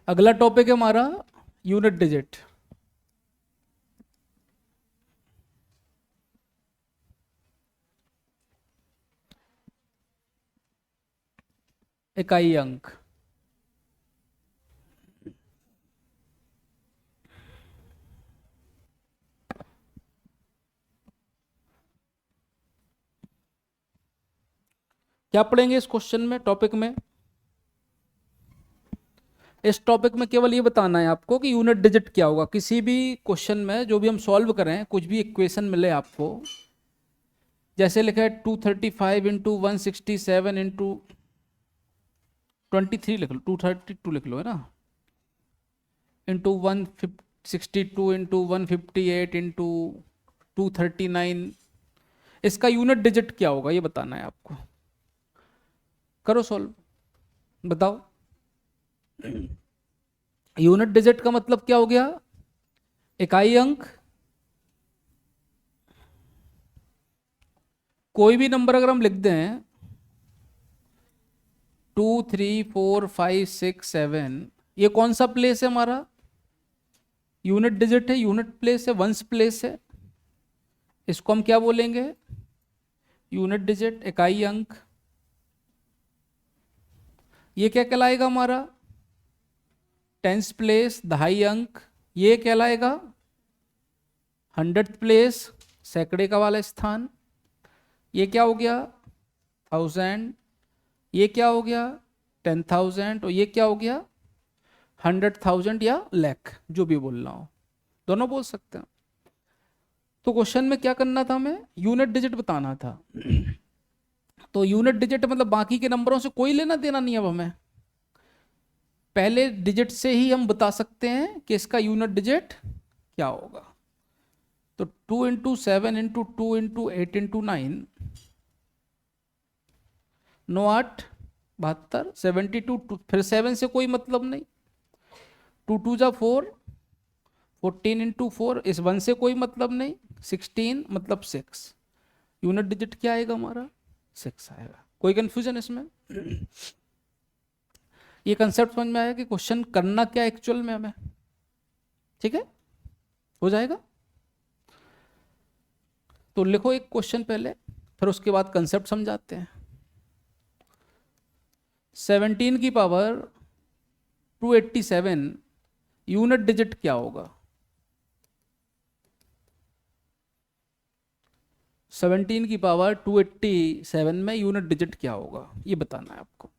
अगला टॉपिक है हमारा यूनिट डिजिट। इकाई अंक। क्या पढ़ेंगे इस क्वेश्चन में, टॉपिक में? इस टॉपिक में केवल ये बताना है आपको कि यूनिट डिजिट क्या होगा। किसी भी क्वेश्चन में जो भी हम सॉल्व करें, कुछ भी इक्वेशन मिले आपको, जैसे लिखा है 235 इंटू 167 इंटू 23 लिख लो, 232 लिख लो, है ना, इंटू 162 इंटू 158 इंटू 239, इसका यूनिट डिजिट क्या होगा ये बताना है आपको। करो सॉल्व, बताओ। यूनिट डिजिट का मतलब क्या हो गया? इकाई अंक। कोई भी नंबर अगर हम लिख दें 2 3 4 5 6 7, ये कौन सा प्लेस है हमारा? यूनिट डिजिट है, यूनिट प्लेस है, वंस प्लेस है। इसको हम क्या बोलेंगे? यूनिट डिजिट, इकाई अंक। ये क्या कहलाएगा हमारा? टेंस प्लेस, दहाई अंक। ये कहलाएगा 100th प्लेस, सैकड़े का वाला स्थान। ये क्या हो गया? 1000। ये क्या हो गया? 10,000। और ये क्या हो गया? 100,000 या लाख, जो भी बोल रहा हूं, दोनों बोल सकते हैं। तो क्वेश्चन में क्या करना था? हमें यूनिट डिजिट बताना था। तो यूनिट डिजिट मतलब बाकी के नंबरों से कोई लेना देना नहीं। अब हमें पहले डिजिट से ही हम बता सकते हैं कि इसका यूनिट डिजिट क्या होगा। तो 2 इंटू 7 इंटू 2 इंटू 8 इंटू 9, 9 8 72, 72। फिर 7 से कोई मतलब नहीं। 2 2 जा 4, 14 इंटू 4। इस 1 से कोई मतलब नहीं। 16 मतलब 6। यूनिट डिजिट क्या आएगा हमारा? 6 आएगा। कोई कंफ्यूजन इसमें? ये कंसेप्ट समझ में आया कि क्वेश्चन करना क्या एक्चुअल में हमें? ठीक है, हो जाएगा। तो लिखो एक क्वेश्चन पहले, फिर उसके बाद कंसेप्ट समझाते हैं। 17 की पावर 287, यूनिट डिजिट क्या होगा? 17 की पावर 287 में यूनिट डिजिट क्या होगा ये बताना है आपको।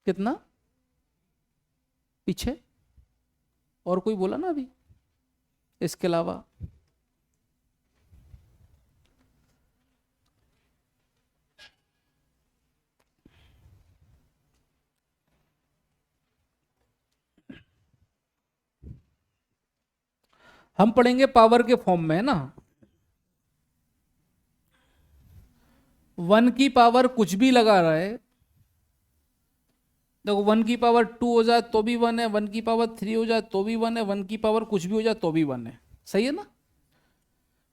कितना पीछे? और कोई बोला ना अभी इसके अलावा? हम पढ़ेंगे पावर के फॉर्म में, है ना। 1 की पावर कुछ भी लगा रहा है। देखो 1 की पावर 2 हो जाए तो भी 1 है, 1 की पावर 3 हो जाए तो भी 1 है, 1 की पावर कुछ भी हो जाए तो भी 1 है। सही है ना।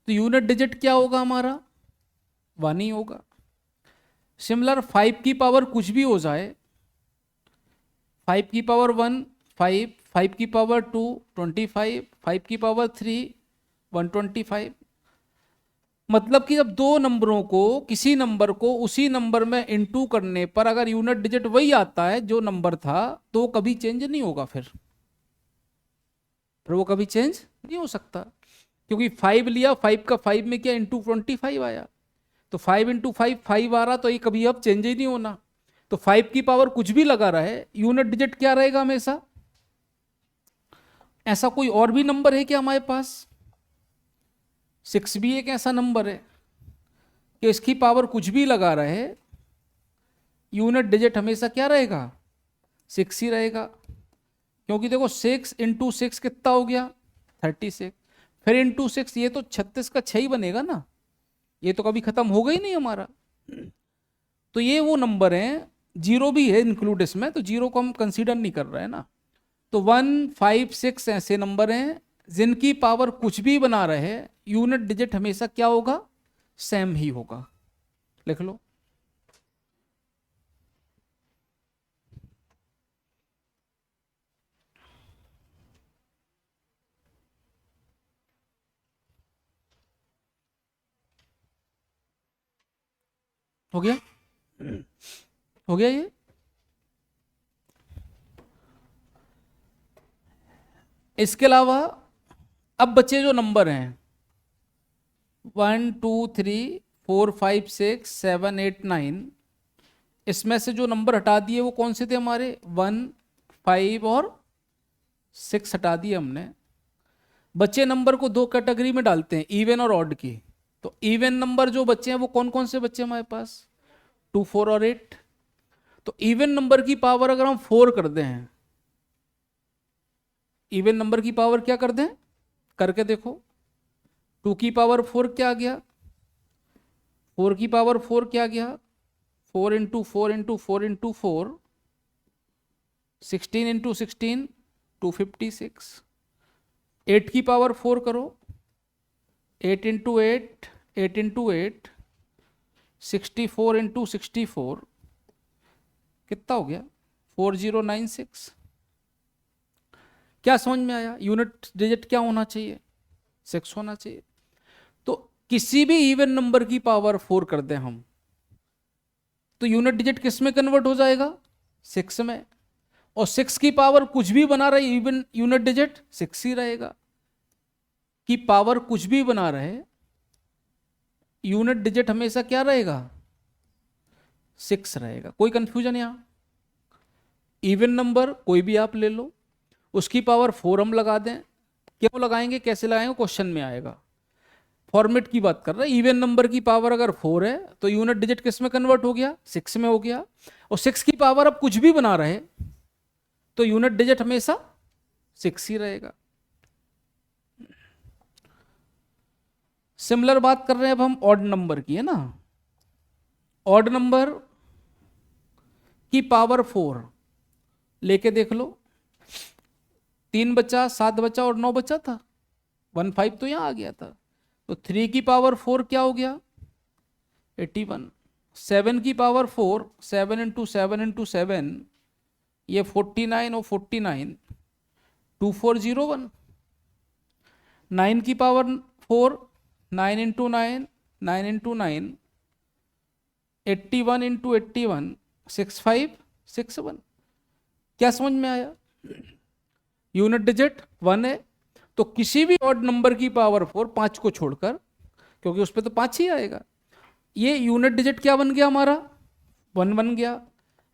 तो यूनिट डिजिट क्या होगा हमारा? 1 ही होगा। सिमिलर 5 की पावर कुछ भी हो जाए, 5 की पावर 1 5, 5 की पावर 2 25, 5 की पावर 3 125। मतलब कि जब दो नंबरों को, किसी नंबर को उसी नंबर में इनटू करने पर अगर यूनिट डिजिट वही आता है जो नंबर था, तो कभी चेंज नहीं होगा। फिर वो कभी चेंज नहीं हो सकता, क्योंकि 5 लिया, 5 का 5 में क्या इंटू 25 आया, तो 5 इंटू 5 5 आ रहा, तो ये कभी अब चेंज ही नहीं होना। तो 5 की पावर कुछ भी लगा रहा है, यूनिट डिजिट क्या रहेगा हमेशा? ऐसा कोई और भी नंबर है क्या हमारे पास? 6 भी एक ऐसा नंबर है कि इसकी पावर कुछ भी लगा रहे, यूनिट डिजिट हमेशा क्या रहेगा? 6 ही रहेगा। क्योंकि देखो 6 इंटू 6 कितना हो गया? 36। फिर इंटू 6, ये तो 36 का 6 ही बनेगा ना, ये तो कभी खत्म होगा ही नहीं हमारा। तो ये वो नंबर है जीरो भी है इंक्लूड इसमें, तो जीरो को हम कंसीडर नहीं कर रहे हैं ना। तो 1 5 6 ऐसे नंबर हैं जिनकी पावर कुछ भी बना रहे, यूनिट डिजिट हमेशा क्या होगा, सेम ही होगा। लिख लो। हो गया, हो गया ये। इसके अलावा अब बचे जो नंबर हैं 1 2 3 4 5 6 7 8 9, इसमें से जो नंबर हटा दिए वो कौन से थे हमारे, 1 5 और 6 हटा दिए हमने। बचे नंबर को दो कैटेगरी में डालते हैं, इवन और ऑड की। तो इवन नंबर जो बचे हैं वो कौन कौन से बचे हमारे पास, 2 4 और 8। तो इवन नंबर की पावर अगर हम 4 कर दें, इवन नंबर की पावर क्या कर दें, करके देखो। 2 की पावर 4 क्या आ गया, 4 की पावर 4 क्या आ गया, 4 इंटू 4 इंटू 4 इंटू 4, 16 इंटू 16, 256। 8 की पावर 4 करो, 8 इंटू 8, 8 इंटू 8, 64 इंटू 64, कितना हो गया, 4096। क्या समझ में आया, यूनिट डिजिट क्या होना चाहिए, 6 होना चाहिए। तो किसी भी इवन नंबर की पावर 4 कर दें हम, तो यूनिट डिजिट किस में कन्वर्ट हो जाएगा, 6 में। और 6 की पावर कुछ भी बना रहे, इवन यूनिट डिजिट 6 ही रहेगा। की पावर कुछ भी बना रहे, यूनिट डिजिट हमेशा क्या रहेगा, 6 रहेगा। कोई कंफ्यूजन यहां, इवन नंबर कोई भी आप ले लो, उसकी पावर 4 हम लगा दें। क्यों लगाएंगे, कैसे लगाएंगे, क्वेश्चन में आएगा। फॉर्मेट की बात कर रहे हैं, इवन नंबर की पावर अगर 4 है तो यूनिट डिजिट किस में कन्वर्ट हो गया, 6 में हो गया। और 6 की पावर अब कुछ भी बना रहे तो यूनिट डिजिट हमेशा 6 ही रहेगा। सिमिलर बात कर रहे हैं अब हम ऑड नंबर की, है ना। ऑड नंबर की पावर 4 लेके देख लो, 3 बचा, 7 बचा और 9 बचा था, 1 5 तो यहां आ गया था। तो 3 की पावर 4 क्या हो गया, 81। 7 की पावर 4, 7 इंटू 7 इंटू 7, ये 49 और 49, 2401। 9 की पावर 4, 9 इंटू 9, 9 इंटू 9, 81 इंटू 81, 6561। क्या समझ में आया, यूनिट डिजिट 1 है। तो किसी भी ऑड नंबर की पावर 4, 5 को छोड़कर, क्योंकि उस पर तो 5 ही आएगा, ये यूनिट डिजिट क्या बन गया हमारा, 1 बन गया।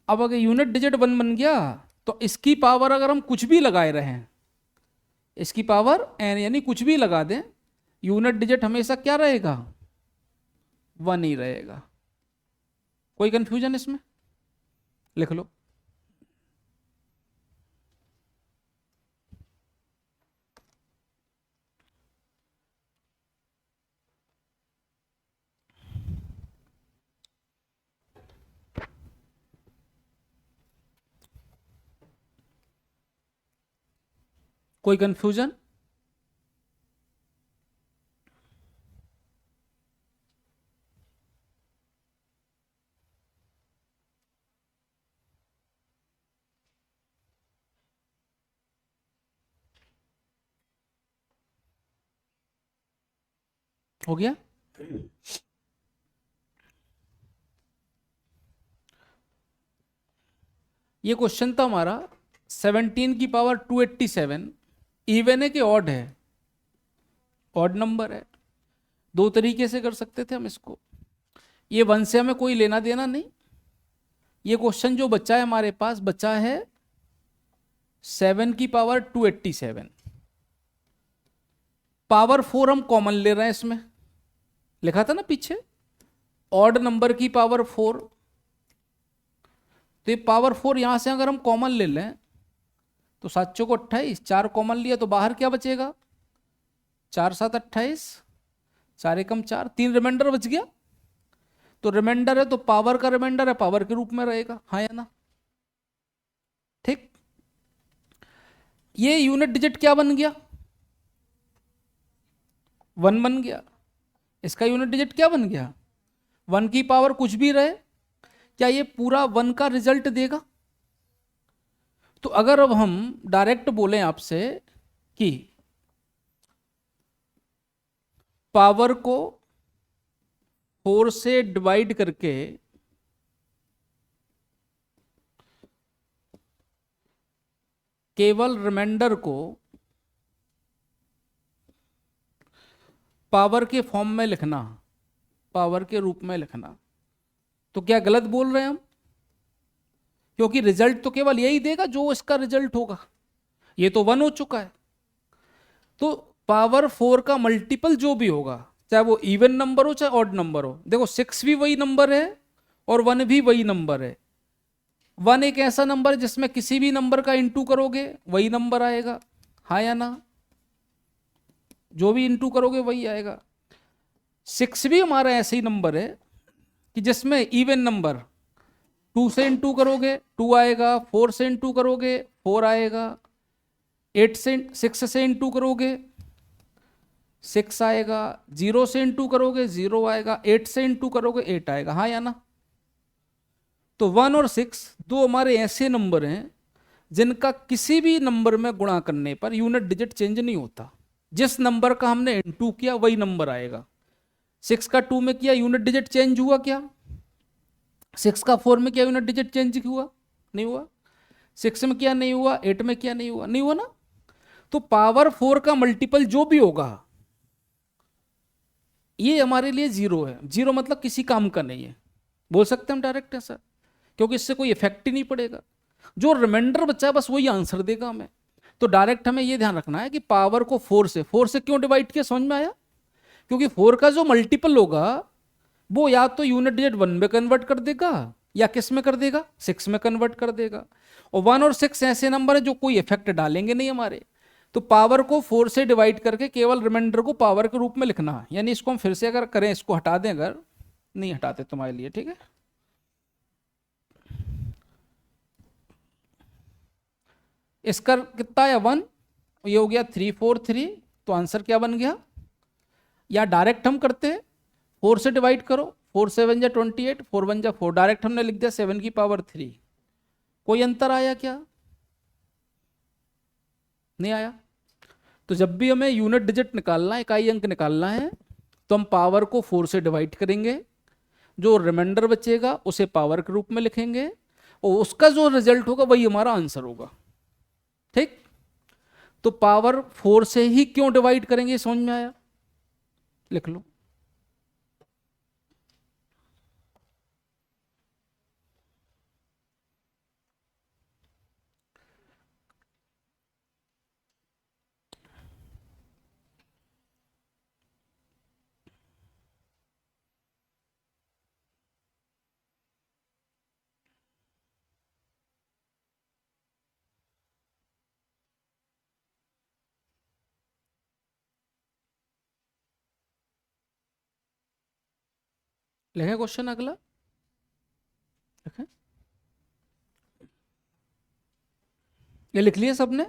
अब अगर यूनिट डिजिट 1 बन गया तो इसकी पावर अगर हम कुछ भी लगाए रहे हैं, इसकी पावर n यानी कुछ भी लगा दें, यूनिट डिजिट हमेशा क्या रहेगा, 1 ही रहेगा। कोई कंफ्यूजन इसमें, लिख लो। कोई कंफ्यूजन, हो गया। ये क्वेश्चन था हमारा 17 की पावर 287, इवन है कि ऑड है, ऑड नंबर है। दो तरीके से कर सकते थे हम इसको, ये 1 से हमें कोई लेना देना नहीं। ये क्वेश्चन जो बचा है हमारे पास, बचा है 7 की पावर 287, पावर 4 हम कॉमन ले रहे हैं इसमें, लिखा था ना पीछे, ऑड नंबर की पावर 4। तो ये पावर 4 यहां से अगर हम कॉमन ले लें तो 7 चौको 28, 4 कॉमन लिया तो बाहर क्या बचेगा, 4 7 28, 4 एकम 4, 3 रिमाइंडर बच गया। तो रिमाइंडर है तो पावर का रिमाइंडर है, पावर के रूप में रहेगा, हाँ या ना। ठीक, ये यूनिट डिजिट क्या बन गया, 1 बन गया। इसका यूनिट डिजिट क्या बन गया, 1 की पावर कुछ भी रहे, क्या ये पूरा 1 का रिजल्ट देगा। तो अगर अब हम डायरेक्ट बोलें आपसे कि पावर को 4 से डिवाइड करके केवल रिमाइंडर को पावर के फॉर्म में लिखना, पावर के रूप में लिखना, तो क्या गलत बोल रहे हैं हम, क्योंकि रिजल्ट तो केवल यही देगा जो इसका रिजल्ट होगा, ये तो 1 हो चुका है। तो पावर 4 का मल्टीपल जो भी होगा, चाहे वो इवन नंबर हो चाहे ऑड नंबर हो, देखो 6 भी वही नंबर है और 1 भी वही नंबर है। 1 एक ऐसा नंबर है जिसमें किसी भी नंबर का इंटू करोगे वही नंबर आएगा, हाँ या ना, जो भी इंटू करोगे वही आएगा। 6 भी हमारा ऐसे ही नंबर है कि जिसमें इवन नंबर 2 से इंटू करोगे 2 आएगा, 4 से इंटू करोगे 4 आएगा, 8 से 6 से इंटू करोगे 6 आएगा, 0 से इंटू करोगे 0 आएगा, 8 से इंटू करोगे 8 आएगा, हाँ या ना। तो 1 और 6 दो हमारे ऐसे नंबर हैं जिनका किसी भी नंबर में गुणा करने पर यूनिट डिजिट चेंज नहीं होता, जिस नंबर का हमने इंटू किया वही नंबर आएगा। 6 का 2 में किया यूनिट डिजिट चेंज हुआ क्या, 6 का 4 में किया यूनिट डिजिट चेंज हुआ, नहीं हुआ। 6 में किया नहीं हुआ, 8 में किया नहीं हुआ, नहीं हुआ ना। तो पावर 4 का मल्टीपल जो भी होगा ये हमारे लिए 0 है, 0 मतलब किसी काम का नहीं है, बोल सकते हम डायरेक्ट ऐसा, क्योंकि इससे कोई इफेक्ट ही नहीं पड़ेगा, जो रिमाइंडर बचा है बस वही आंसर देगा हमें। तो डायरेक्ट हमें ये ध्यान रखना है कि पावर को 4 से क्यों डिवाइड किया, समझ में आया, क्योंकि 4 का जो मल्टीपल होगा वो या तो यूनिट डिजिट 1 में कन्वर्ट कर देगा या किस में कर देगा, 6 में कन्वर्ट कर देगा। और 1 और 6 ऐसे नंबर है जो कोई इफेक्ट डालेंगे नहीं हमारे। तो पावर को 4 से डिवाइड करके केवल रिमाइंडर को पावर के रूप में लिखना, यानी इसको हम फिर से अगर करें, इसको हटा दें, अगर नहीं हटाते तुम्हारे लिए, ठीक है। इसका कितना आया 1, ये हो गया 343, तो आंसर क्या बन गया। या डायरेक्ट हम करते हैं, 4 से डिवाइड करो, 4 7 जा 28, 4 1 जा 4, डायरेक्ट हमने लिख दिया 7 की पावर 3। कोई अंतर आया क्या, नहीं आया। तो जब भी हमें यूनिट डिजिट निकालना है, इकाई अंक निकालना है, तो हम पावर को 4 से डिवाइड करेंगे, जो रिमाइंडर बचेगा उसे पावर के रूप में लिखेंगे और उसका जो रिजल्ट होगा वही हमारा आंसर होगा, ठीक। तो पावर 4 से ही क्यों डिवाइड करेंगे, समझ में आया, लिख लो। लिखें क्वेश्चन अगला, लिखें, ये लिख लिया सबने।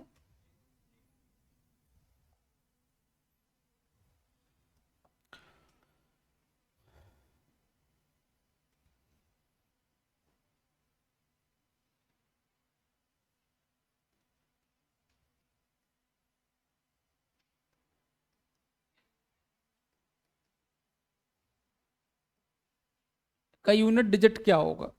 का यूनिट डिजिट क्या होगा,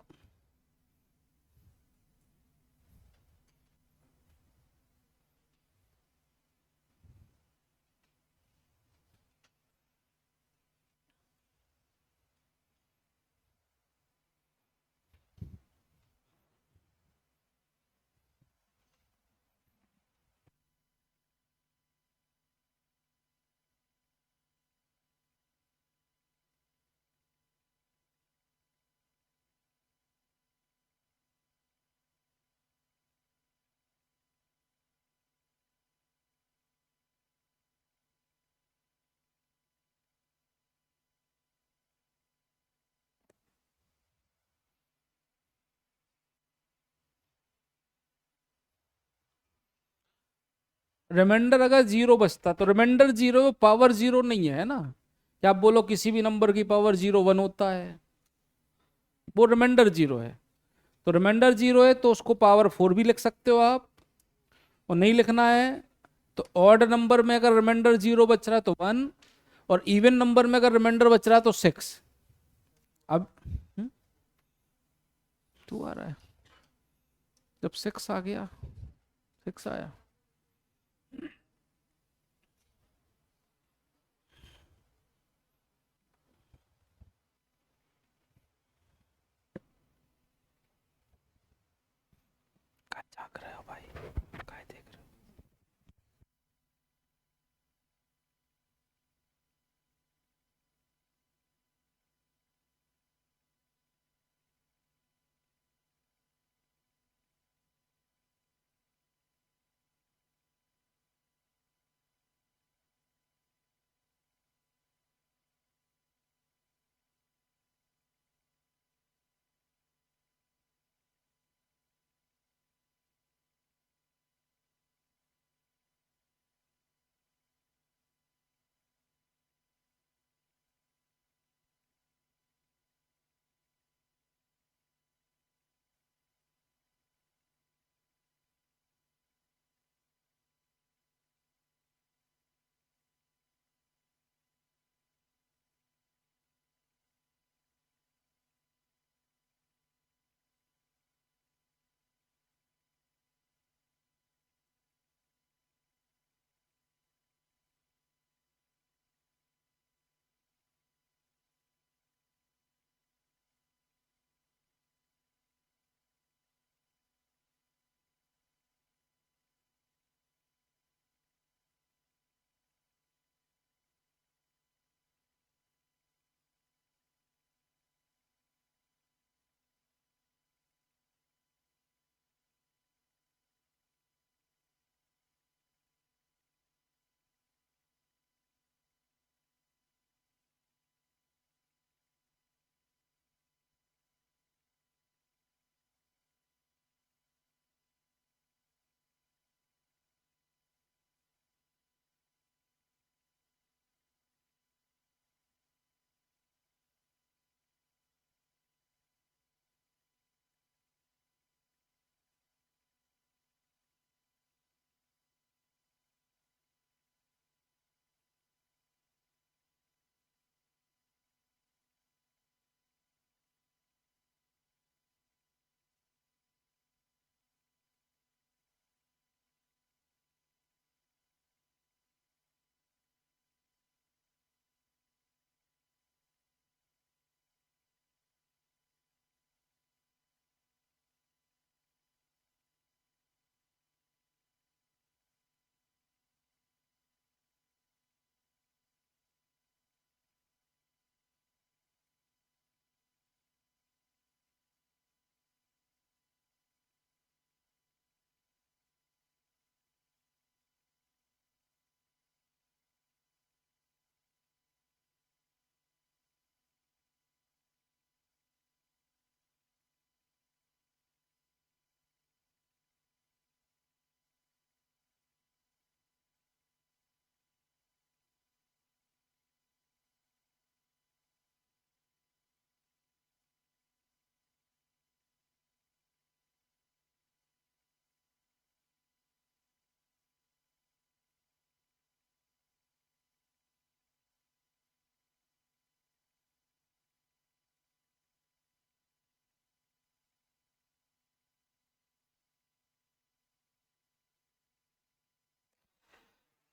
रिमाइंडर अगर जीरो बचता तो रिमाइंडर जीरो, पावर जीरो नहीं है ना। क्या आप बोलो किसी भी नंबर की पावर जीरो वन होता है, वो रिमाइंडर जीरो है। तो रिमाइंडर जीरो है तो उसको पावर फोर भी लिख सकते हो आप, और नहीं लिखना है तो ऑड नंबर में अगर रिमाइंडर जीरो बच रहा है तो वन, और इवन नंबर में अगर रिमाइंडर बच रहा है तो सिक्स। अब टू आ रहा है, जब सिक्स आ गया, सिक्स आया। क्या जाग रहे हो भाई, क्या देख रहे हो?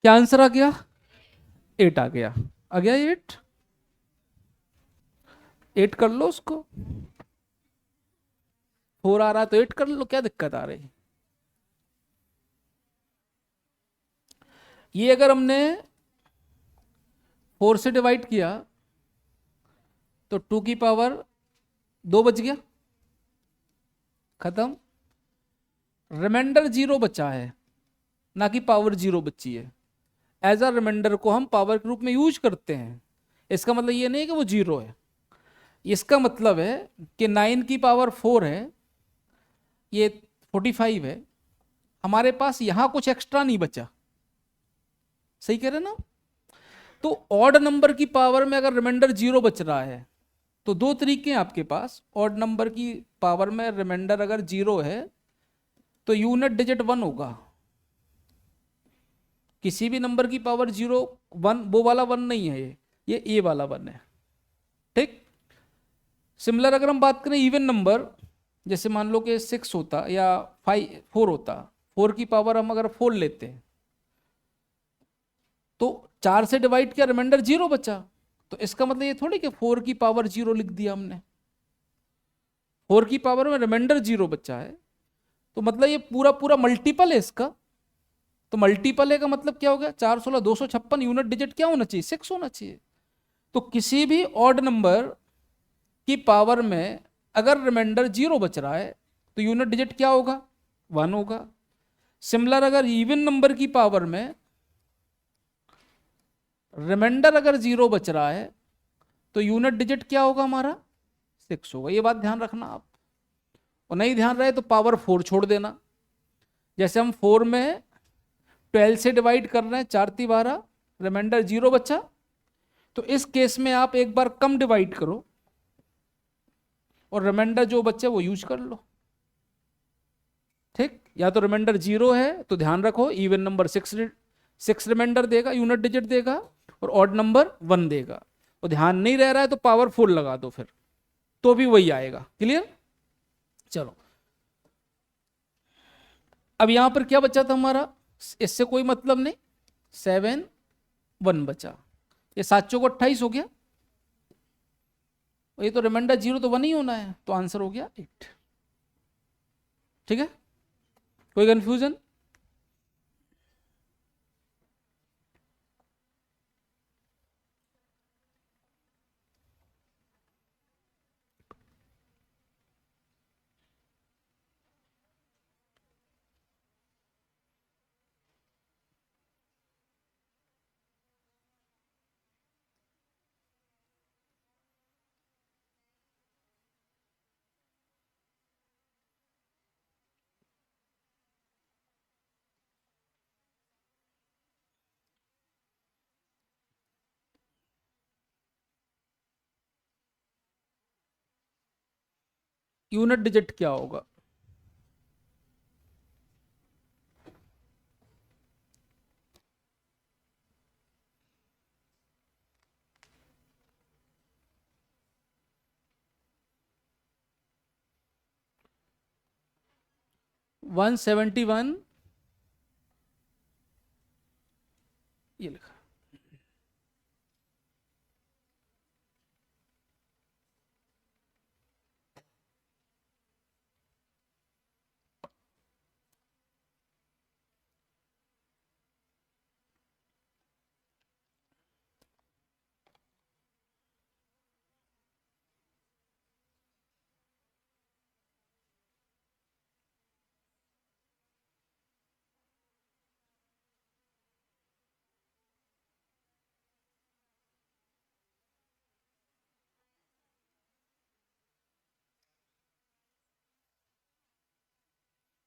क्या आंसर आ गया? एट आ गया। आ गया एट। एट कर लो उसको, फोर आ रहा है तो एट कर लो, क्या दिक्कत आ रही? ये अगर हमने फोर से डिवाइड किया तो टू की पावर दो बच गया, खत्म। रिमाइंडर जीरो बचा है, ना कि पावर जीरो बची है। एज अ रिमाइंडर को हम पावर के रूप में यूज करते हैं, इसका मतलब ये नहीं है कि वो जीरो है। इसका मतलब है कि नाइन की पावर फोर है, ये 45 है, हमारे पास यहां कुछ एक्स्ट्रा नहीं बचा, सही कह रहे ना? तो ऑड नंबर की पावर में अगर रिमाइंडर जीरो बच रहा है तो दो तरीके हैं आपके पास। ऑड नंबर की पावर में रिमाइंडर अगर जीरो है तो यूनिट डिजिट वन होगा। किसी भी नंबर की पावर जीरो, वन, वो वाला वन नहीं है, ये ए वाला वन है। ठीक। सिमिलर अगर हम बात करें इवन नंबर, जैसे मान लो कि सिक्स होता या फाइव, फोर होता, फोर की पावर हम अगर फोर लेते हैं तो चार से डिवाइड किया, रिमाइंडर जीरो बचा। तो इसका मतलब ये थोड़ी कि फोर की पावर जीरो लिख दिया हमने, फोर की पावर में रिमाइंडर जीरो बचा है, तो मतलब ये पूरा पूरा मल्टीपल है इसका। तो मल्टीपल है का मतलब क्या हो गया, 4 16 256, यूनिट डिजिट क्या होना चाहिए, सिक्स होना चाहिए। तो किसी भी ऑड नंबर की पावर में अगर रिमाइंडर जीरो बच रहा है तो यूनिट डिजिट क्या होगा, वन होगा। सिमिलर अगर इवन नंबर की पावर में रिमाइंडर अगर जीरो बच रहा है तो यूनिट डिजिट क्या होगा हमारा, सिक्स होगा। ये बात ध्यान रखना आप। और नहीं ध्यान रहे तो पावर फोर छोड़ देना। जैसे हम फोर में 12 से डिवाइड कर रहे हैं, 4 × 12, रिमाइंडर जीरो बचा, तो इस केस में आप एक बार कम डिवाइड करो और रिमाइंडर जो बचे वो यूज कर लो। ठीक। या तो रिमाइंडर जीरो है तो ध्यान रखो even number six, six reminder देगा, यूनिट डिजिट देगा, और ऑड नंबर वन देगा। और ध्यान नहीं रह रहा है तो पावर फोर लगा दो फिर, तो भी वही आएगा। क्लियर? चलो, अब यहां पर क्या बचा था हमारा, इससे कोई मतलब नहीं, 7 1 बचा। ये 7 × 4 = 28 हो गया। और ये तो रिमाइंडर जीरो तो वन ही होना है, तो आंसर हो गया 8। ठीक है? कोई कंफ्यूजन? यूनिट डिजिट क्या होगा? -171, ये लिखा।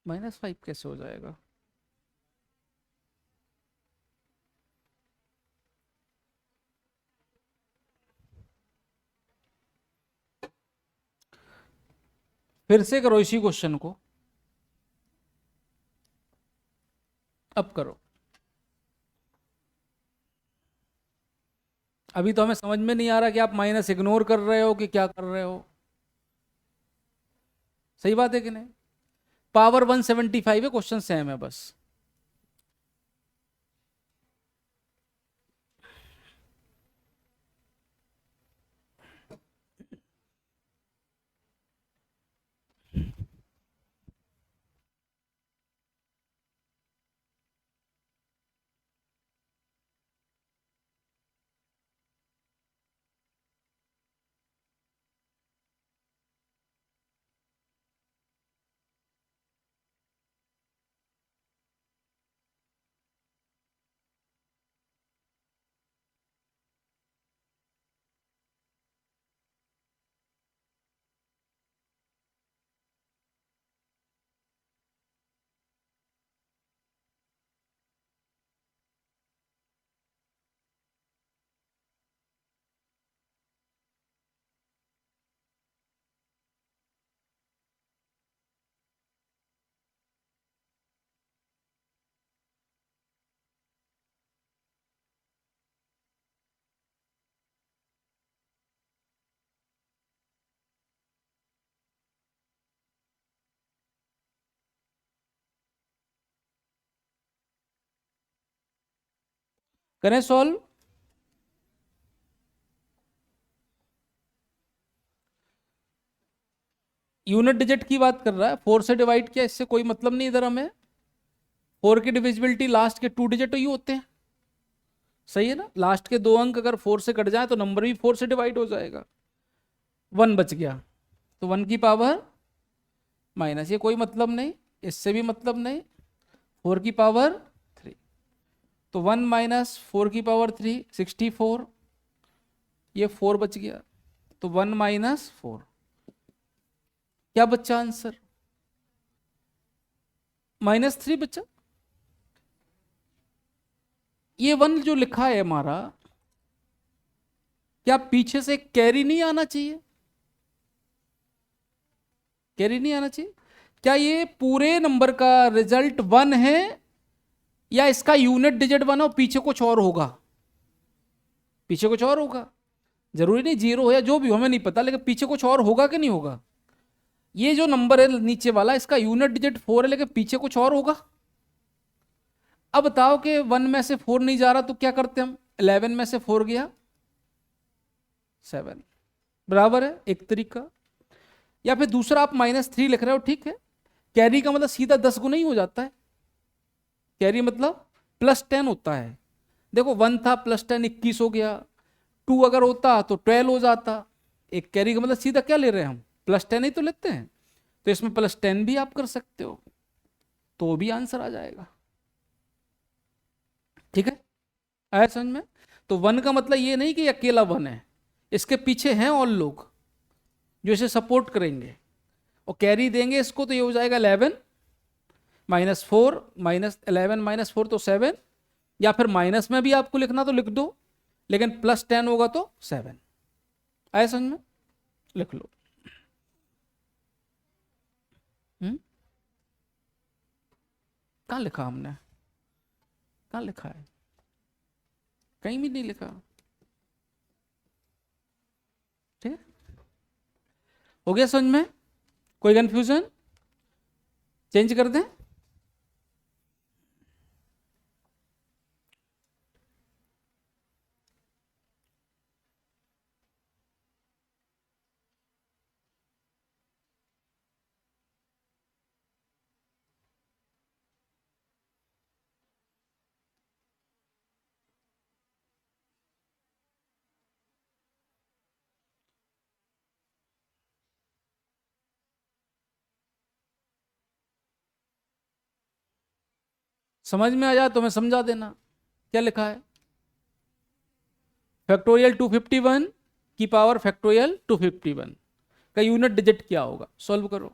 -5 कैसे हो जाएगा? फिर से करो इसी क्वेश्चन को, अब करो। अभी तो हमें समझ में नहीं आ रहा कि आप माइनस इग्नोर कर रहे हो कि क्या कर रहे हो। सही बात है कि नहीं? पावर 175 है, क्वेश्चन सेम है बस। करें सॉल्व। यूनिट डिजिट की बात कर रहा है, 4 से डिवाइड किया, इससे कोई मतलब नहीं इधर हमें। 4 की डिविजिबिलिटी लास्ट के 2 डिजिट ही होते हैं, सही है ना। लास्ट के 2 अंक अगर 4 से कट जाए तो नंबर भी 4 से डिवाइड हो जाएगा। 1 बच गया, तो 1 की पावर माइनस, ये कोई मतलब नहीं, इससे भी मतलब नहीं। 4 की पावर 3, तो 1 माइनस 4 की पावर 3 64, ये 4 बच गया, तो 1 माइनस 4, क्या बच्चा आंसर? -3 बच्चा। ये 1 जो लिखा है हमारा, क्या पीछे से कैरी नहीं आना चाहिए? कैरी नहीं आना चाहिए। क्या ये पूरे नंबर का रिजल्ट 1 है, या इसका यूनिट डिजिट 1 और पीछे कुछ और होगा? पीछे कुछ और होगा, जरूरी नहीं 0 हो या जो भी हो, हमें नहीं पता, लेकिन पीछे कुछ और होगा कि नहीं होगा? ये जो नंबर है नीचे वाला, इसका यूनिट डिजिट 4 है, लेकिन पीछे कुछ और होगा। अब बताओ कि 1 में से 4 नहीं जा रहा तो क्या करते हम? 11 में से 4 गया 7, बराबर है, एक तरीका। या फिर दूसरा, आप -3 लिख रहे हो, ठीक है, कैरी का मतलब सीधा 10 गुना ही हो जाता है। कैरी मतलब +10 होता है। देखो 1 था, +10 21 हो गया। 2 अगर होता तो 12 हो जाता। एक कैरी का मतलब सीधा क्या ले रहे हैं हम? +10 ही तो लेते हैं। तो इसमें +10 भी आप कर सकते हो, तो भी आंसर आ जाएगा। ठीक है, आया समझ में? तो 1 का मतलब ये नहीं कि अकेला 1 है, इसके पीछे हैं और लोग जो इसे सपोर्ट करेंगे और कैरी देंगे इसको, तो ये हो जाएगा 11 -4, -11 -4 तो 7, या फिर माइनस में भी आपको लिखना तो लिख दो, लेकिन +10 होगा तो 7। आया समझ में? लिख लो। कहाँ लिखा हमने? कहाँ लिखा है? कहीं भी नहीं लिखा। ठीक है, हो गया समझ में? कोई कंफ्यूजन? चेंज कर दें? समझ में आ जाए तो मैं समझा देना क्या लिखा है। फैक्टोरियल 251 की पावर फैक्टोरियल 251 का यूनिट डिजिट क्या होगा? सॉल्व करो।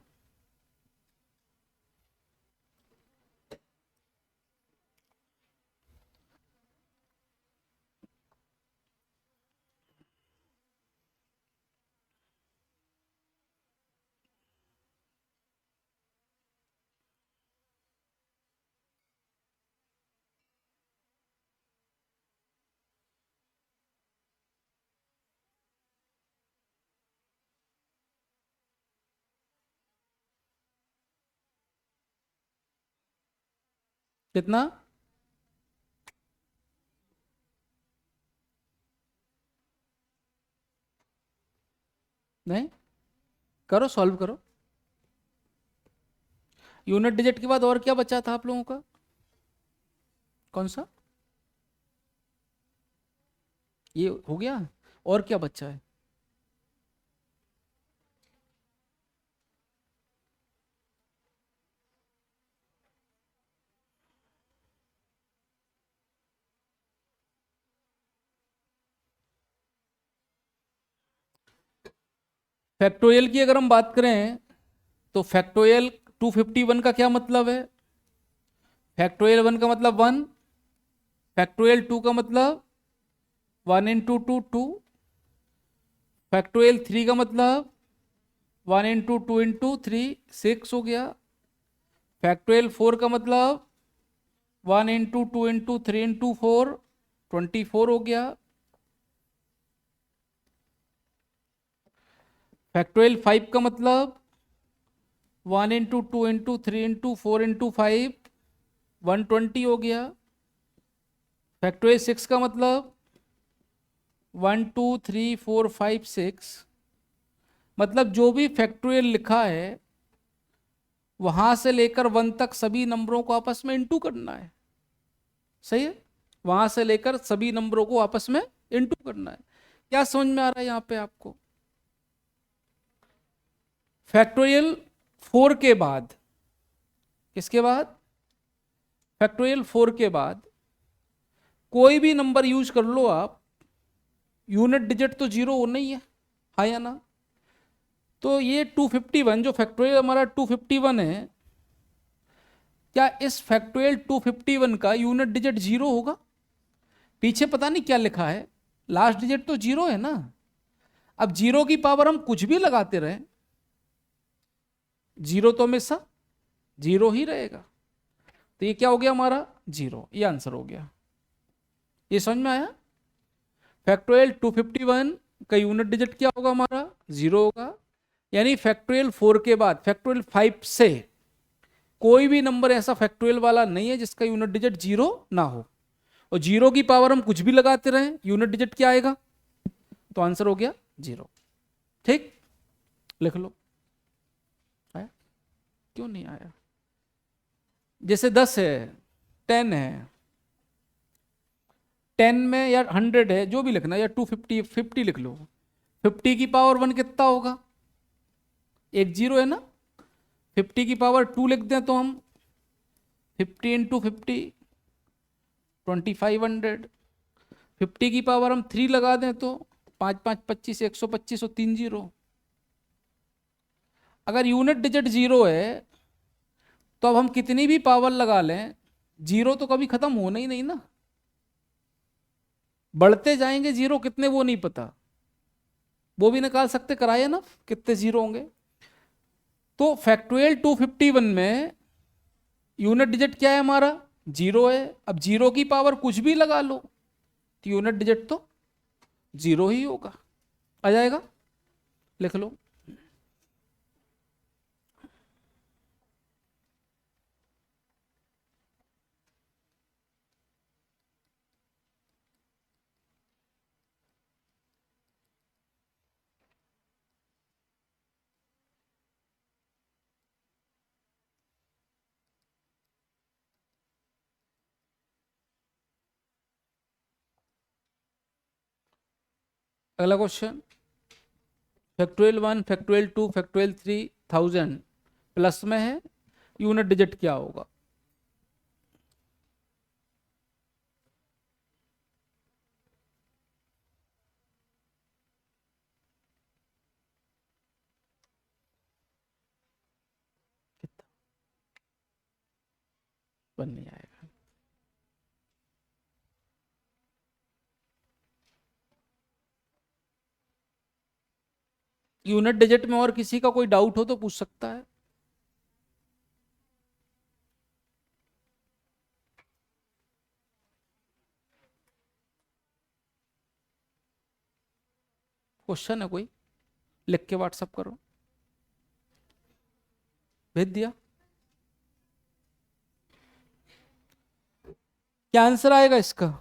कितना? नहीं, करो, सॉल्व करो। यूनिट डिजिट के बाद और क्या बचा था आप लोगों का? कौन सा? ये हो गया, और क्या बचा है? फैक्टोरियल की अगर हम बात करें तो फैक्टोरियल 251 का क्या मतलब है? फैक्टोरियल 1 का मतलब 1, फैक्टोरियल 2 का मतलब 1 इंटू 2 2, फैक्टोरियल 3 का मतलब 1 इंटू 2 इंटू 3 6 हो गया। फैक्टोरियल 4 का मतलब 1 इंटू 2 इंटू 3 इंटू 4 24 हो गया। फैक्टोरियल 5 का मतलब 1 इंटू 2 इंटू 3 इंटू 4 इंटू 5 120 हो गया। फैक्टोरियल 6 का मतलब 1 2 3 4 5 6, मतलब जो भी फैक्टोरियल लिखा है वहां से लेकर 1 तक सभी नंबरों को आपस में इंटू करना है। सही है, वहां से लेकर सभी नंबरों को आपस में इंटू करना है। क्या समझ में आ रहा है यहां पे आपको? फैक्टोरियल 4 के बाद, किसके बाद? फैक्टोरियल 4 के बाद कोई भी नंबर यूज कर लो आप, यूनिट डिजिट तो जीरो होना ही है, हाँ या ना? तो ये 251 जो फैक्टोरियल हमारा 251 है, क्या इस फैक्टोरियल 251 का यूनिट डिजिट जीरो होगा? पीछे पता नहीं क्या लिखा है, लास्ट डिजिट तो जीरो है ना। अब जीरो की पावर हम कुछ भी लगाते रहे, जीरो तो हमेशा जीरो ही रहेगा। तो ये क्या हो गया हमारा? जीरो, ये आंसर हो गया। ये समझ में आया? फैक्टोरियल 251 का यूनिट डिजिट क्या होगा हमारा? जीरो होगा। यानी फैक्टोरियल 4 के बाद फैक्टोरियल 5 से कोई भी नंबर ऐसा फैक्टोरियल वाला नहीं है जिसका यूनिट डिजिट जीरो ना हो। और जीरो की पावर हम कुछ भी लगाते रहे, यूनिट डिजिट क्या आएगा? तो आंसर हो गया जीरो। ठीक, लिख लो। आया? क्यों नहीं आया? जैसे 10 है, 10 है, 10 में या 100 है, जो भी लिखना, या 250, 50 लिख लो। 50 की पावर 1 कितना होगा? एक जीरो है ना। 50 की पावर 2 लिख दें तो हम 50 इंटू 50, 2500। 50 की पावर हम 3 लगा दें तो 5 5 25, 125 और 3 जीरो। अगर यूनिट डिजिट जीरो है तो अब हम कितनी भी पावर लगा लें, जीरो तो कभी खत्म होना ही नहीं ना। बढ़ते जाएंगे जीरो कितने, वो नहीं पता, वो भी निकाल सकते, कराया ना कितने जीरो होंगे। तो फैक्टोरियल 251 में यूनिट डिजिट क्या है हमारा? जीरो है। अब जीरो की पावर कुछ भी लगा लो तो यूनिट डिजिट तो जीरो ही होगा। आ जाएगा, लिख लो। अगला question, factorial 1 factorial 2 factorial 3 1000 plus में है, यूनिट डिजिट क्या होगा? बन नहीं आएगा। यूनिट डिजिट में और किसी का कोई डाउट हो तो पूछ सकता है। क्वेश्चन है कोई? लिख के व्हाट्सअप करो, भेज दिया। क्या आंसर आएगा इसका?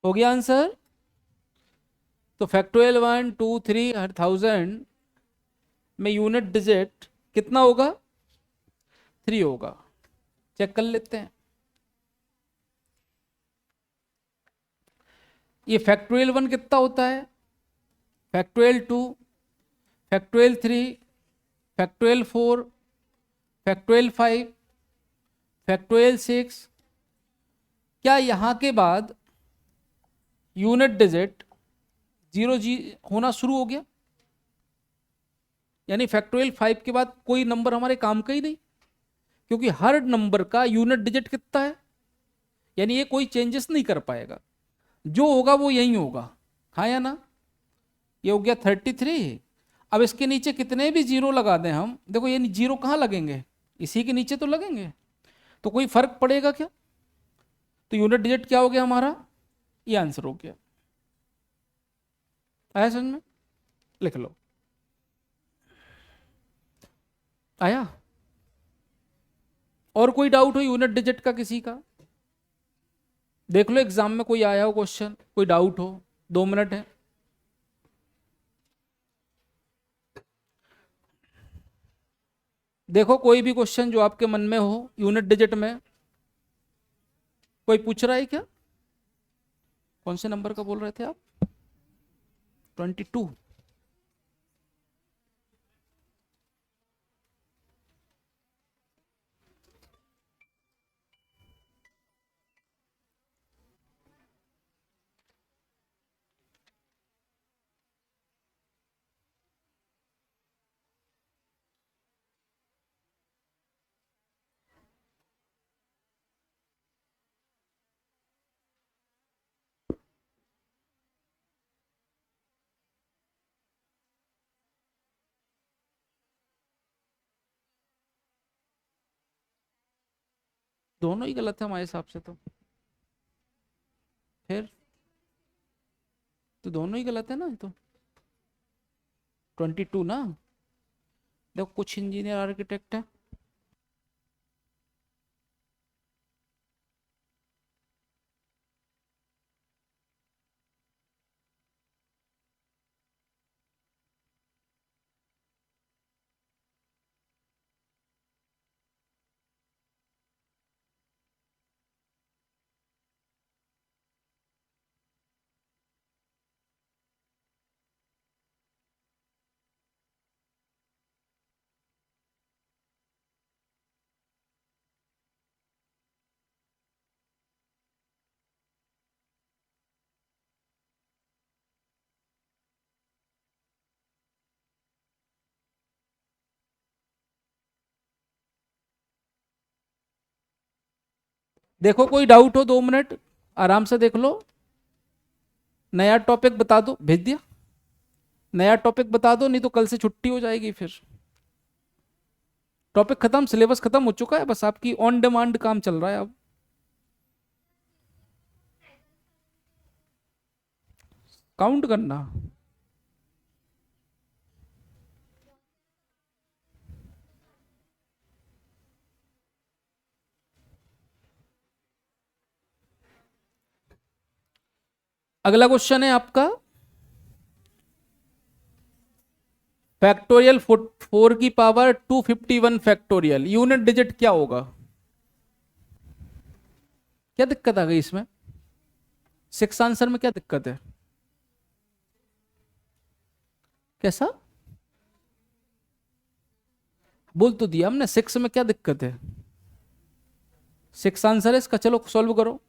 हो गया आंसर। तो फैक्टोरियल 1 2 3 हर 1000 में यूनिट डिजिट कितना होगा? 3 होगा। चेक कर लेते हैं। ये फैक्टोरियल 1 कितना होता है? Factorial 2, factorial 3, factorial 4, factorial 5, factorial 6। क्या यहां के बाद यूनिट डिजिट जीरो जी होना शुरू हो गया? यानी फैक्टोरियल 5 के बाद कोई नंबर हमारे काम का ही नहीं, क्योंकि हर नंबर का यूनिट डिजिट कितना है, यानी ये कोई चेंजेस नहीं कर पाएगा, जो होगा वो यही होगा। हाँ या ना? ये हो गया 33। अब इसके नीचे कितने भी जीरो लगा दें हम, देखो ये जीरो कहाँ लगेंगे? इसी के नीचे तो लगेंगे, तो कोई फर्क पड़ेगा क्या? तो यूनिट डिजिट क्या हो गया हमारा? ये आंसर हो गया। आया समझ में? लिख लो। आया? और कोई डाउट हो यूनिट डिजिट का किसी का? देख लो एग्जाम में कोई आया हो क्वेश्चन, कोई डाउट हो, 2 मिनट है। देखो कोई भी क्वेश्चन जो आपके मन में हो यूनिट डिजिट में। कोई पूछ रहा है क्या? कौन से नंबर का बोल रहे थे आप? 22। दोनों ही गलत है हमारे हिसाब से फिर तो दोनों ही गलत है ना, ये तो 22 ना। देखो कुछ इंजीनियर आर्किटेक्ट है। देखो कोई डाउट हो 2 मिनट आराम से देख लो। नया टॉपिक बता दो, भेज दिया। नया टॉपिक बता दो, नहीं तो कल से छुट्टी हो जाएगी फिर। टॉपिक खत्म, सिलेबस खत्म हो चुका है, बस आपकी ऑन डिमांड काम चल रहा है अब। काउंट करना। अगला क्वेश्चन है आपका फैक्टोरियल 4 की पावर 251 फैक्टोरियल यूनिट डिजिट क्या होगा? क्या दिक्कत आ गई इसमें? 6 आंसर में क्या दिक्कत है? कैसा? बोल तो दिया हमने, 6 में क्या दिक्कत है? 6 आंसर है इसका, चलो सॉल्व करो।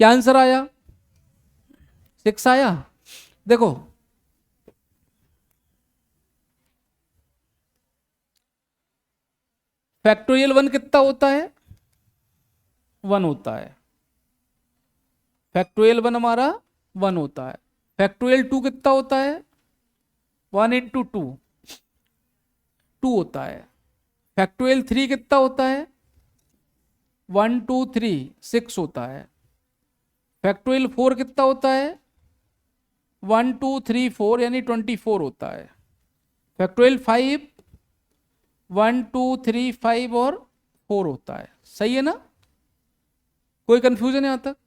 क्या आंसर आया? 6 आया। देखो फैक्टोरियल 1 कितना होता है? 1 होता है। फैक्टोरियल 1 हमारा 1 होता है। फैक्टोरियल 2 कितना होता है? 1 इंटू 2 2 होता है। फैक्टोरियल 3 कितना होता है? 1 2 3 6 होता है। फैक्टोरियल 4 कितना होता है? 1 2 3 4 यानी 24 होता है। फैक्टोरियल 5 1 2 3 5 और 4 होता है। सही है ना? कोई कंफ्यूजन है यहां तक?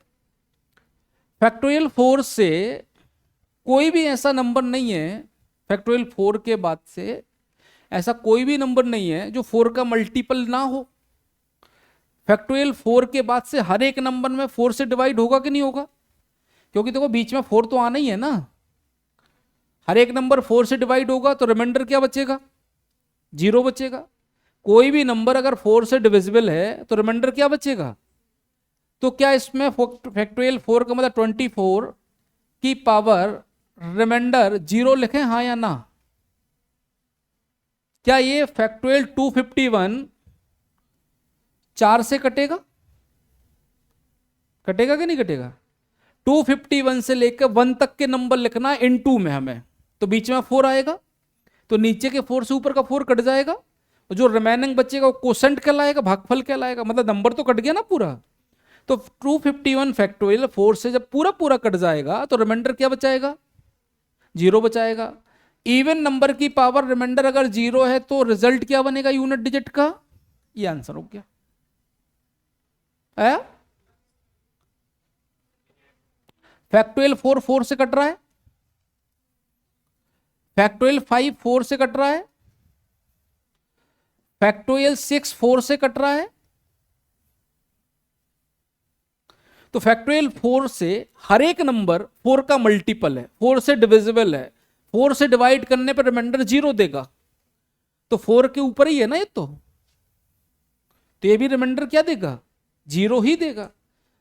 फैक्टोरियल 4 से कोई भी ऐसा नंबर नहीं है, फैक्टोरियल 4 के बाद से ऐसा कोई भी नंबर नहीं है जो 4 का मल्टीपल ना हो। फैक्टोरियल 4 के बाद से हर एक नंबर में 4 से डिवाइड होगा कि नहीं होगा? क्योंकि देखो बीच में 4 तो आना ही है ना। हर एक नंबर 4 से डिवाइड होगा तो रिमाइंडर क्या बचेगा? 0 बचेगा। कोई भी नंबर अगर 4 से डिविजिबल है तो रिमाइंडर क्या बचेगा? तो क्या इसमें फैक्टोरियल 4 का मतलब 24 की पावर रिमाइंडर 0 लिखें, हाँ या ना? क्या ये फैक्टोरियल 251 4 से कटेगा? कटेगा कि नहीं कटेगा? 251 से लेकर 1 तक के नंबर लिखना है इन टू में हमें, तो बीच में 4 आएगा, तो नीचे के 4 से ऊपर का 4 कट जाएगा, और जो रिमेनिंग बचेगा वो कोसेंट कहलाएगा, भागफल कहलाएगा, मतलब नंबर तो कट गया ना पूरा। तो 251 फैक्टोरियल 4 से जब पूरा पूरा कट जाएगा तो रिमाइंडर क्या बचाएगा? 0 बचाएगा। इवन नंबर की पावर रिमाइंडर अगर 0 है तो रिजल्ट क्या बनेगा यूनिट डिजिट का? ये आंसर हो गया। आया? फैक्टोरियल 4 4 से कट रहा है। फैक्टोरियल 5 4 से कट रहा है। फैक्टोरियल 6 4 से कट रहा है। तो फैक्टोरियल 4 से हर एक नंबर 4 का मल्टीपल है, 4 से डिविजिबल है, 4 से डिवाइड करने पर रिमाइंडर 0 देगा, तो 4 के ऊपर ही है ना ये तो ये भी रिमाइंडर क्या देगा? 0 ही देगा।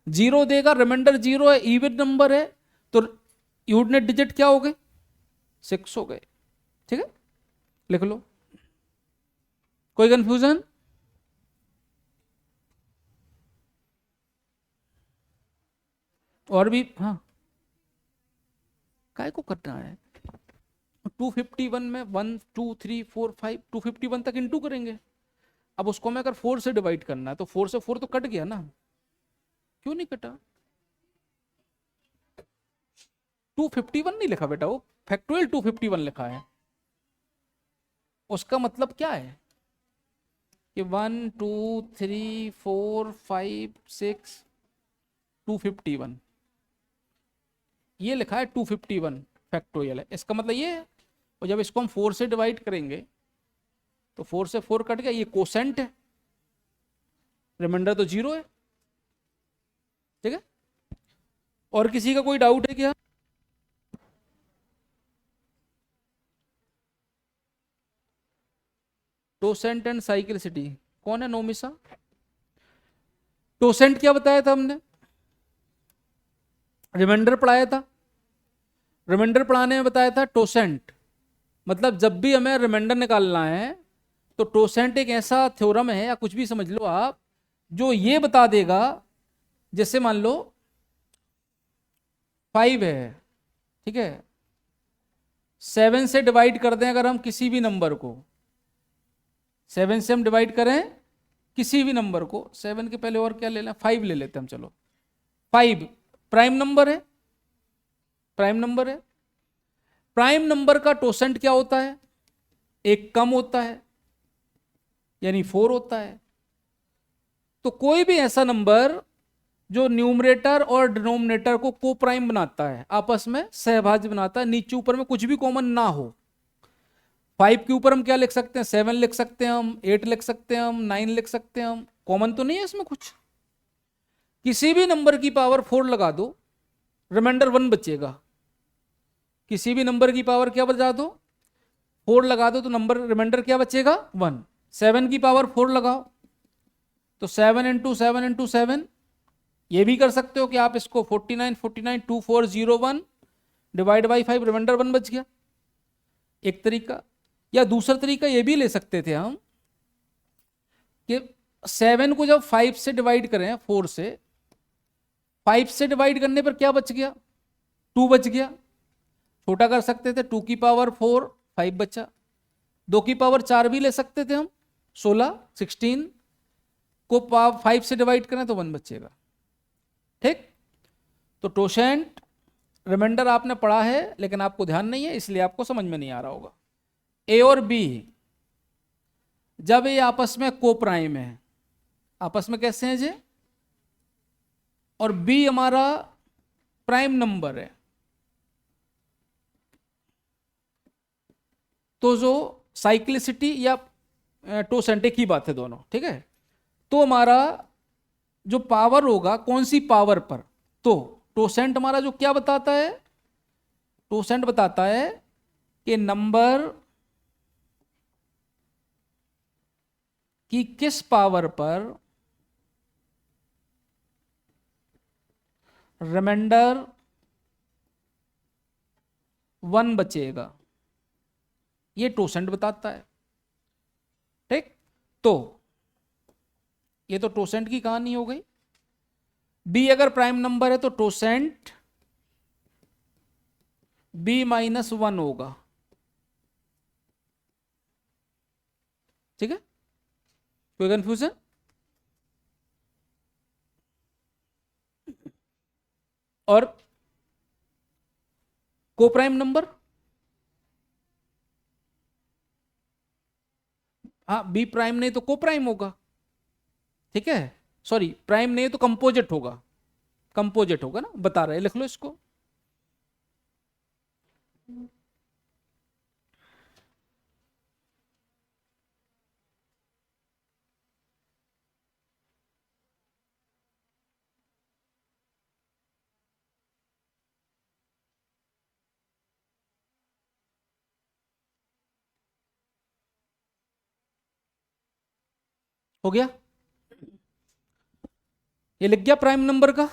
0 देगा, रिमाइंडर 0 है, इवन नंबर है, तो यूनिट डिजिट क्या हो गए? 6 हो गए। ठीक है, लिख लो। कोई कंफ्यूजन? और भी? हाँ, काय को करना है? 251 में 1 2 3 4 5 251 तक इंटू करेंगे। अब उसको मैं अगर 4 से डिवाइड करना है तो 4 से 4 तो कट गया ना, क्यों नहीं कटा? 251 नहीं लिखा बेटा, वो फैक्टोरियल 251 लिखा है। उसका मतलब क्या है कि 1 2 3 4 5 6 251 ये लिखा है, 251 फैक्टोरियल है, इसका मतलब ये है। और जब इसको हम 4 से डिवाइड करेंगे तो 4 से 4 कट गया, ये कोसेंट है, रिमाइंडर तो 0 है। ठीक है, और किसी का कोई डाउट है क्या? टोसेंट एंड साइक्लिसिटी, कौन है नोमिसा? टोसेंट क्या बताया था हमने? रिमाइंडर पढ़ाया था। रिमाइंडर पढ़ाने में बताया था टोसेंट मतलब जब भी हमें रिमाइंडर निकालना है तो टोसेंट एक ऐसा थ्योरम है या कुछ भी समझ लो आप, जो ये बता देगा, जैसे मान लो 5 है, ठीक है, 7 से डिवाइड कर दें अगर हम किसी भी नंबर को, 7 से हम डिवाइड करें किसी भी नंबर को, 7 के पहले और क्या ले लें? 5 ले लेते हैं हम, चलो 5 प्राइम नंबर है, प्राइम नंबर है। प्राइम नंबर का टोसेंट क्या होता है? एक कम होता है, यानी 4 होता है। तो कोई भी ऐसा नंबर जो न्यूमरेटर और डिनोमिनेटर को को प्राइम बनाता है, आपस में सहभाज्य बनाता है, नीचे ऊपर में कुछ भी कॉमन ना हो। 5 के ऊपर हम क्या लिख सकते हैं? 7 लिख सकते हैं हम, 8 लिख सकते हैं हम, 9 लिख सकते हैं हम, कॉमन तो नहीं है इसमें कुछ। किसी भी नंबर की पावर 4 लगा दो, रिमाइंडर 1 बचेगा। किसी भी नंबर की पावर क्या बचा दो? 4 लगा दो तो नंबर रिमाइंडर क्या बचेगा? 1। 7 की पावर 4 लगाओ तो 7 इंटू 7 इंटू 7 ये भी कर सकते हो कि आप इसको 49 49 2401 डिवाइड बाई 5, रिमाइंडर 1 बच गया, एक तरीका। या दूसरा तरीका ये भी ले सकते थे हम कि 7 को जब 5 से डिवाइड करें, 4 से 5 से डिवाइड करने पर क्या बच गया, 2 बच गया। छोटा कर सकते थे, 2 की पावर 4, 5 बचा। 2 की पावर 4 भी ले सकते थे हम, 16 16 को 5 से डिवाइड करें तो 1 बचेगा। ठीक, तो टोसेंट रिमाइंडर आपने पढ़ा है लेकिन आपको ध्यान नहीं है, इसलिए आपको समझ में नहीं आ रहा होगा। ए और बी जब ये आपस में को प्राइम है, आपस में कैसे हैं जी, और बी हमारा प्राइम नंबर है, तो जो साइक्लिसिटी या टोसेंट एक ही बात है दोनों, ठीक है। तो हमारा जो पावर होगा कौन सी पावर पर, तो टोसेंट हमारा जो क्या बताता है, टोसेंट बताता है कि नंबर की किस पावर पर रिमाइंडर 1 बचेगा, ये टोसेंट बताता है। ठीक, तो ये तो टोसेंट की कहानी हो गई। बी अगर प्राइम नंबर है तो टोसेंट b-1 होगा, ठीक है। कोई कंफ्यूजन? और को प्राइम नंबर, हाँ बी प्राइम नहीं तो को प्राइम होगा, ठीक है। सॉरी, प्राइम नहीं तो कंपोजिट होगा, कंपोजिट होगा ना, बता रहे, लिख लो इसको। हो गया, ये लिख गया प्राइम नंबर का।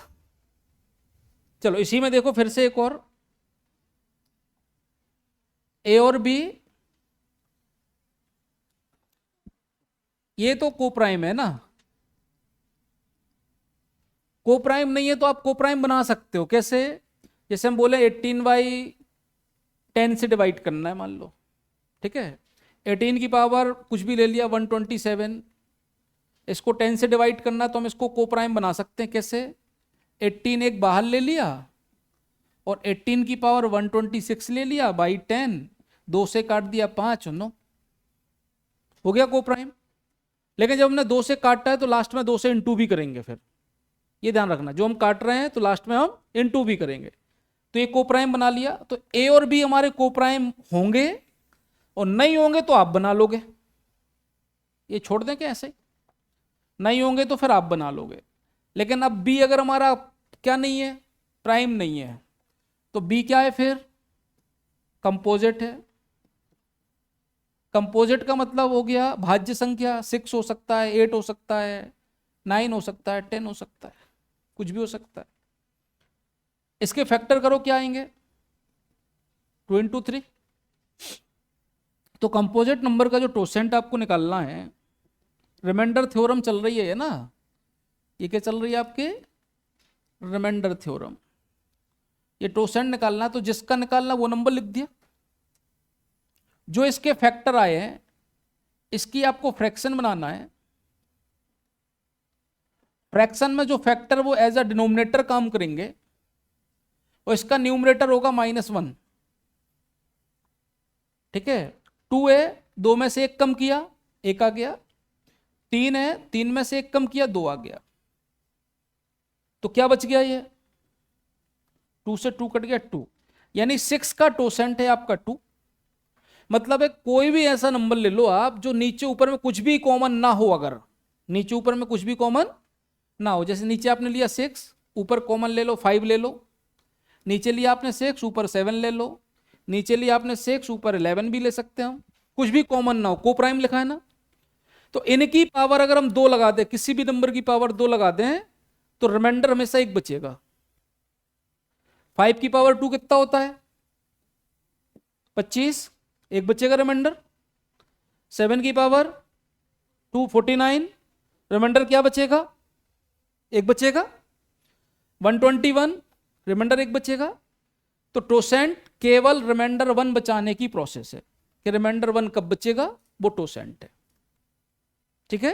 चलो इसी में देखो फिर से एक और, ए और बी ये तो को प्राइम है ना, को प्राइम नहीं है तो आप को प्राइम बना सकते हो, कैसे, जैसे हम बोले 18/10 से डिवाइड करना है मान लो, ठीक है। 18 की पावर कुछ भी ले लिया 127, इसको 10 से डिवाइड करना तो हम इसको को प्राइम बना सकते हैं, कैसे, 18 एक बाहर ले लिया और 18 की पावर 126 ले लिया बाई 10, 2 से काट दिया 5, 9 हो गया को प्राइम। लेकिन जब हमने 2 से काटा है तो लास्ट में 2 से इंटू भी करेंगे, फिर ये ध्यान रखना, जो हम काट रहे हैं तो लास्ट में हम इंटू भी करेंगे। तो ये को प्राइम बना लिया, तो ए और बी हमारे को प्राइम होंगे, और नहीं होंगे तो आप बना लोगे, ये छोड़ दें क्या ऐसे, नहीं होंगे तो फिर आप बना लोगे। लेकिन अब बी अगर हमारा क्या नहीं है, प्राइम नहीं है, तो बी क्या है फिर, कंपोजिट है। कंपोजिट का मतलब हो गया भाज्य संख्या, 6 हो सकता है, 8 हो सकता है, 9 हो सकता है, 10 हो सकता है, कुछ भी हो सकता है। इसके फैक्टर करो क्या आएंगे, 2 into 3। तो कंपोजिट नंबर का जो टोसेंट आपको निकालना है, रिमाइंडर थ्योरम चल रही है ना, ये क्या चल रही है आपके, रिमाइंडर थ्योरम। ये टोसेंट निकालना, तो जिसका निकालना वो नंबर लिख दिया, जो इसके फैक्टर आए हैं इसकी आपको फ्रैक्शन बनाना है। फ्रैक्शन में जो फैक्टर वो एज अ डिनोमिनेटर काम करेंगे, और इसका न्यूमरेटर होगा -1, ठीक है। 2 है, 2 में से 1 कम किया 1 आ गया, 3 है, 3 में से 1 कम किया 2 आ गया, तो क्या बच गया, ये 2 से 2 कट गया 2, यानी 6 का टोसेंट है आपका 2। मतलब है कोई भी ऐसा नंबर ले लो आप जो नीचे ऊपर में कुछ भी कॉमन ना हो, अगर नीचे ऊपर में कुछ भी कॉमन ना हो, जैसे नीचे आपने लिया 6, ऊपर कॉमन ले लो 5 ले लो, नीचे लिया आपने 6 ऊपर 7 ले लो, नीचे लिया आपने 6 ऊपर 11 भी ले सकते हैं हम, कुछ भी कॉमन ना हो, को प्राइम लिखा है ना। तो इनकी पावर अगर हम 2 लगा दें, किसी भी नंबर की पावर 2 लगा दें, तो रिमाइंडर हमेशा एक बचेगा। 5 की पावर 2 कितना होता है? 25, एक बचेगा रिमाइंडर। 7 की पावर 2 49, रिमाइंडर क्या बचेगा? एक बचेगा। 121, रिमाइंडर एक बचेगा। तो टोसेंट केवल रिमाइंडर 1 बचाने की प्रोसेस है कि रिमाइंडर 1 कब बचेगा, वो टोसेंट है। ठीक है,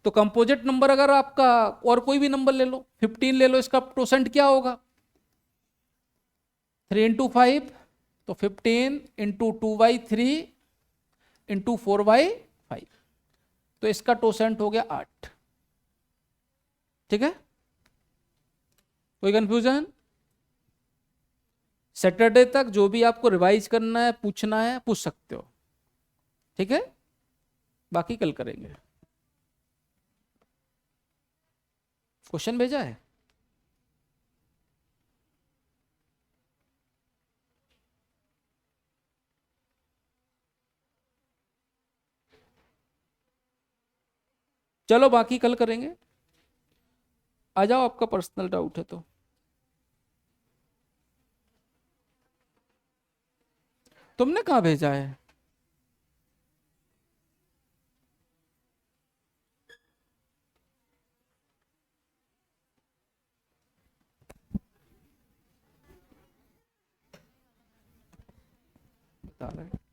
तो कंपोजिट नंबर अगर आपका और कोई भी नंबर ले लो, 15 ले लो, इसका टोसेंट क्या होगा? 3 इंटू 5, तो 15 इंटू 2/3 इंटू 4/5, तो इसका टोसेंट हो गया 8। ठीक है, कोई कंफ्यूजन? सैटरडे तक जो भी आपको रिवाइज करना है, पूछना है, पूछ सकते हो। ठीक है, बाकी कल करेंगे। क्वेश्चन भेजा है? चलो बाकी कल करेंगे। आ जाओ, आपका पर्सनल डाउट है तो। तुमने कहाँ भेजा है? बता रहे